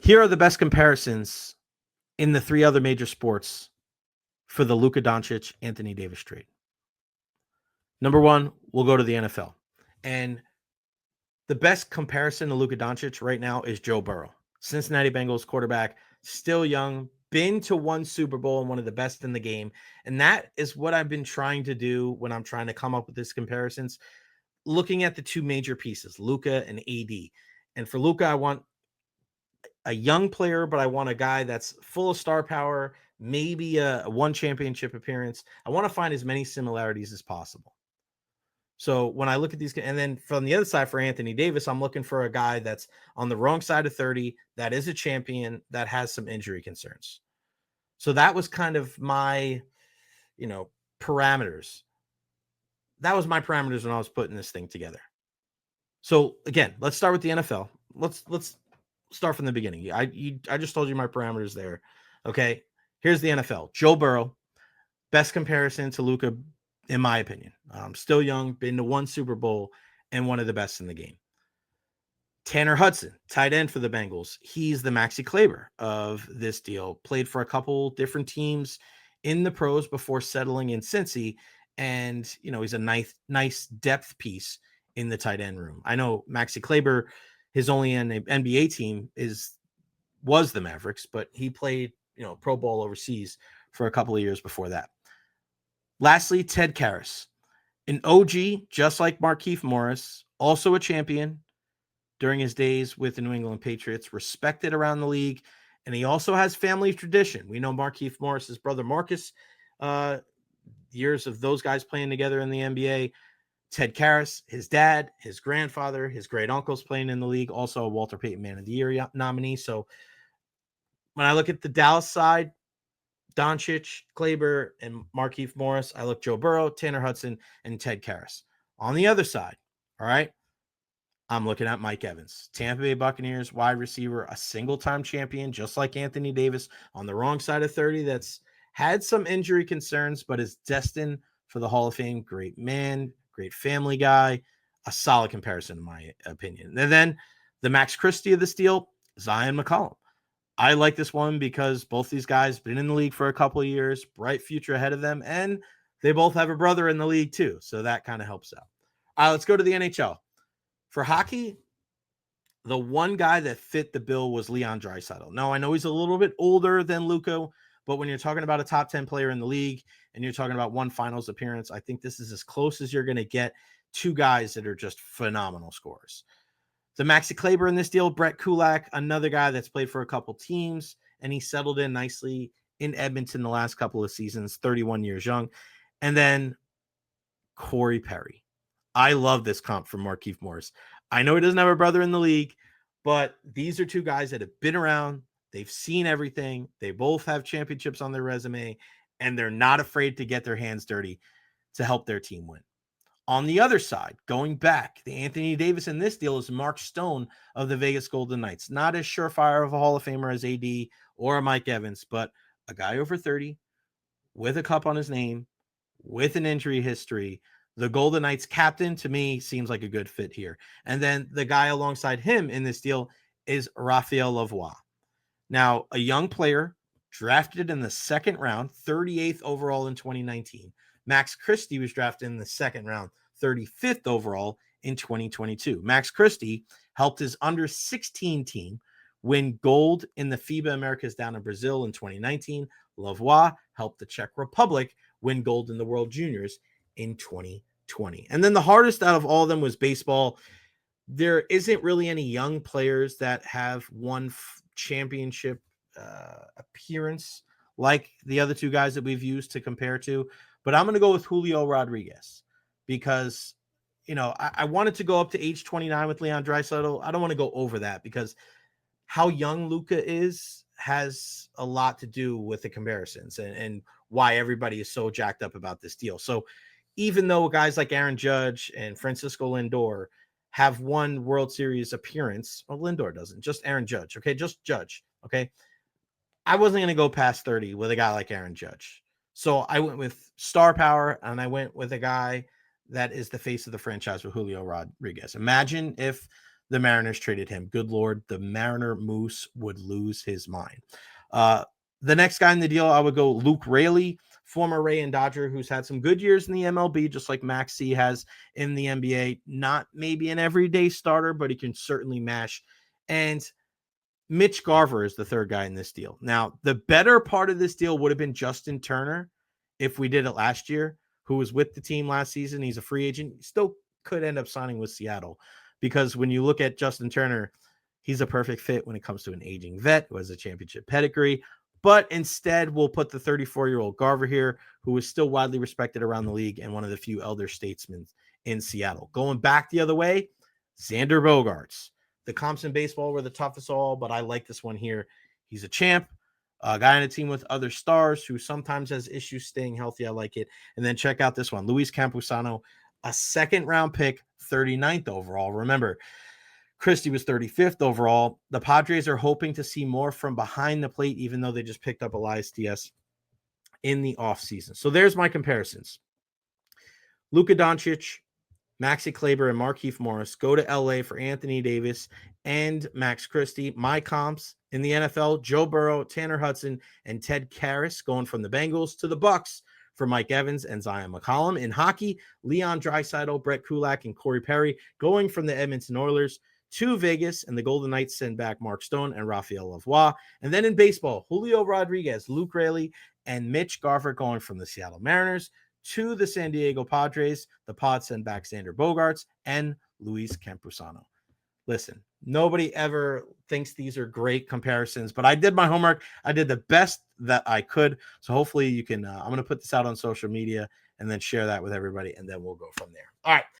Here are the best comparisons in the three other major sports for the Luka Doncic, Anthony Davis trade. Number one, we'll go to the NFL. And the best comparison to Luka Doncic right now is Joe Burrow. Cincinnati Bengals quarterback, still young, been to one Super Bowl and one of the best in the game. And that is what I've been trying to do when I'm trying to come up with these comparisons, looking at the two major pieces, Luka and AD. And for Luka, I want a young player, but I want a guy that's full of star power, maybe a one championship appearance. I want to find as many similarities as possible. So when I look at these, and then from the other side for Anthony Davis, I'm looking for a guy that's on the wrong side of 30, that is a champion, that has some injury concerns. So that was kind of my, parameters. That was my parameters when I was putting this thing together. So again, let's start with the NFL. Let's start from the beginning. I just told you my parameters there. Okay, here's the NFL. Joe Burrow, best comparison to Luka, in my opinion. Still young, been to one Super Bowl, and one of the best in the game. Tanner Hudson, tight end for the Bengals. He's the Maxi Kleber of this deal. Played for a couple different teams in the pros before settling in Cincy. And, he's a nice depth piece in the tight end room. I know Maxi Kleber, his only NBA team was the Mavericks, but he played, Pro Bowl overseas for a couple of years before that. Lastly, Ted Karras, an OG, just like Markieff Morris, also a champion during his days with the New England Patriots, respected around the league, and he also has family tradition. We know Markieff Morris's brother Marcus, years of those guys playing together in the NBA. Ted Karras, his dad, his grandfather, his great uncles playing in the league, also a Walter Payton Man of the Year nominee. So when I look at the Dallas side, Doncic, Kleber, and Markieff Morris, I look Joe Burrow, Tanner Hudson, and Ted Karras. On the other side, all right, I'm looking at Mike Evans, Tampa Bay Buccaneers wide receiver, a single-time champion, just like Anthony Davis, on the wrong side of 30 that's had some injury concerns, but is destined for the Hall of Fame. Great man, great family guy, a solid comparison in my opinion. And then the Max Christie of this deal, Zion McCollum. I like this one because both these guys been in the league for a couple of years, bright future ahead of them, and they both have a brother in the league too, so that kind of helps out. All right, let's go to the NHL. For hockey, the one guy that fit the bill was Leon Draisaitl. Now, I know he's a little bit older than Luka, but when you're talking about a top 10 player in the league and you're talking about one finals appearance, I think this is as close as you're going to get two guys that are just phenomenal scorers. The Maxi Kleber in this deal, Brett Kulak, another guy that's played for a couple teams, and he settled in nicely in Edmonton the last couple of seasons, 31 years young. And then Corey Perry. I love this comp from Markieff Morris. I know he doesn't have a brother in the league, but these are two guys that have been around. They've seen everything. They both have championships on their resume, and they're not afraid to get their hands dirty to help their team win. On the other side, going back, the Anthony Davis in this deal is Mark Stone of the Vegas Golden Knights. Not as surefire of a Hall of Famer as AD or a Mike Evans, but a guy over 30 with a cup on his name, with an injury history. The Golden Knights captain, to me, seems like a good fit here. And then the guy alongside him in this deal is Raphael Lavoie. Now, a young player drafted in the second round, 38th overall in 2019. Max Christie was drafted in the second round, 35th overall in 2022. Max Christie helped his under 16 team win gold in the FIBA Americas down in Brazil in 2019. Lavoie helped the Czech Republic win gold in the World Juniors in 2020. And then the hardest out of all of them was baseball. There isn't really any young players that have won championship appearance like the other two guys that we've used to compare to. But I'm going to go with Julio Rodriguez because, I wanted to go up to age 29 with Leon Draisaitl. I don't want to go over that because how young Luka is has a lot to do with the comparisons and why everybody is so jacked up about this deal. So even though guys like Aaron Judge and Francisco Lindor have won World Series appearance, well, Lindor doesn't, just Aaron Judge. Okay. Just Judge. Okay. I wasn't going to go past 30 with a guy like Aaron Judge. So I went with star power, and I went with a guy that is the face of the franchise with Julio Rodriguez. Imagine if the Mariners traded him. Good Lord, the Mariner Moose would lose his mind. The next guy in the deal, I would go Luke Raley, former Ray and Dodger, who's had some good years in the MLB, just like Max C has in the NBA. Not maybe an everyday starter, but he can certainly mash. And Mitch Garver is the third guy in this deal. Now, the better part of this deal would have been Justin Turner if we did it last year, who was with the team last season. He's a free agent. He still could end up signing with Seattle because when you look at Justin Turner, he's a perfect fit when it comes to an aging vet who has a championship pedigree. But instead, we'll put the 34-year-old Garver here, who is still widely respected around the league and one of the few elder statesmen in Seattle. Going back the other way, Xander Bogaerts. The comps in baseball were the toughest of all, but I like this one here. He's a champ, a guy on a team with other stars who sometimes has issues staying healthy. I like it. And then check out this one, Luis Campusano, a second-round pick, 39th overall. Remember, Christie was 35th overall. The Padres are hoping to see more from behind the plate, even though they just picked up Elias Diaz in the offseason. So there's my comparisons. Luka Doncic, Maxi Kleber, and Markieff Morris go to LA for Anthony Davis and Max Christie. My comps in the NFL, Joe Burrow, Tanner Hudson, and Ted Karras going from the Bengals to the Bucks for Mike Evans and Zion McCollum. In hockey, Leon Draisaitl, Brett Kulak, and Corey Perry going from the Edmonton Oilers to Vegas, and the Golden Knights send back Mark Stone and Rafael Lavoie. And then in baseball, Julio Rodriguez, Luke Raley, and Mitch Garver going from the Seattle Mariners to the San Diego Padres. The Pods send back Xander Bogaerts and Luis Campusano. Listen, nobody ever thinks these are great comparisons, but I did my homework. I did the best that I could. So hopefully you can, I'm going to put this out on social media and then share that with everybody, and then we'll go from there. All right.